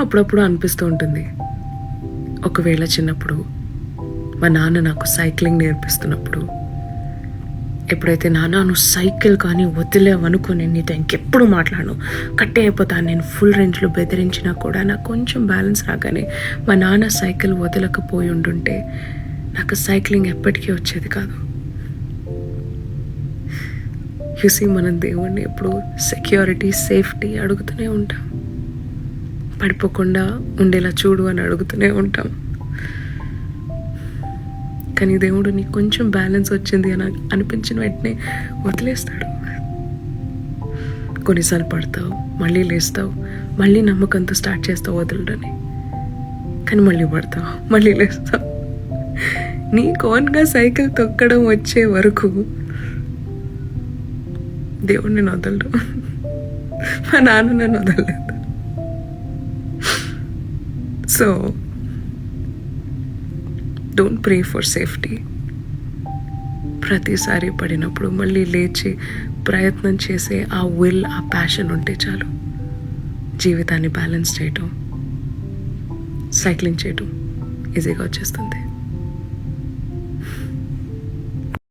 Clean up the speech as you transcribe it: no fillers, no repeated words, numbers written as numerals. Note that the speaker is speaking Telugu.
అప్పుడప్పుడు అనిపిస్తూ ఉంటుంది, ఒకవేళ చిన్నప్పుడు మా నాన్న నాకు సైక్లింగ్ నేర్పిస్తున్నప్పుడు ఎప్పుడైతే నాన్న నువ్వు సైకిల్ కానీ వదిలేవనుకొని నీతో ఇంకెప్పుడు మాట్లాడను, కట్టే అయిపోతాను నేను ఫుల్ రేంజ్లో బెదిరించినా కూడా నాకు కొంచెం బ్యాలెన్స్ రాగానే మా నాన్న సైకిల్ వదలకపోయి ఉండుంటే నాకు సైక్లింగ్ ఎప్పటికీ వచ్చేది కాదు. చూసి మనం దేవుణ్ణి ఎప్పుడు సెక్యూరిటీ, సేఫ్టీ అడుగుతూనే ఉంటాం. పడిపోకుండా ఉండేలా చూడు అని అడుగుతూనే ఉంటాం. కానీ దేవుడు నీకు కొంచెం బ్యాలెన్స్ వచ్చింది అని అనిపించిన వెంటనే వదిలేస్తాడు. కొన్నిసార్లు పడతావు, మళ్ళీ లేస్తావు, మళ్ళీ నమ్మకంతో స్టార్ట్ చేస్తావు వదలడని. కానీ మళ్ళీ పడతావు, మళ్ళీ లేస్తావు. నీకు ఓన్గా సైకిల్ తొక్కడం వచ్చే వరకు దేవుడు నేను వదలడు. మా నాన్న నన్ను వదలలేదు. So don't pray for safety. ప్రతిసారి పడినప్పుడు మళ్ళీ లేచి ప్రయత్నం చేసే ఆ విల్, ఆ ప్యాషన్ ఉంటే చాలు. జీవితాన్ని బ్యాలెన్స్ చేయటం, సైక్లింగ్ చేయటం ఈజీగా వచ్చేస్తుంది.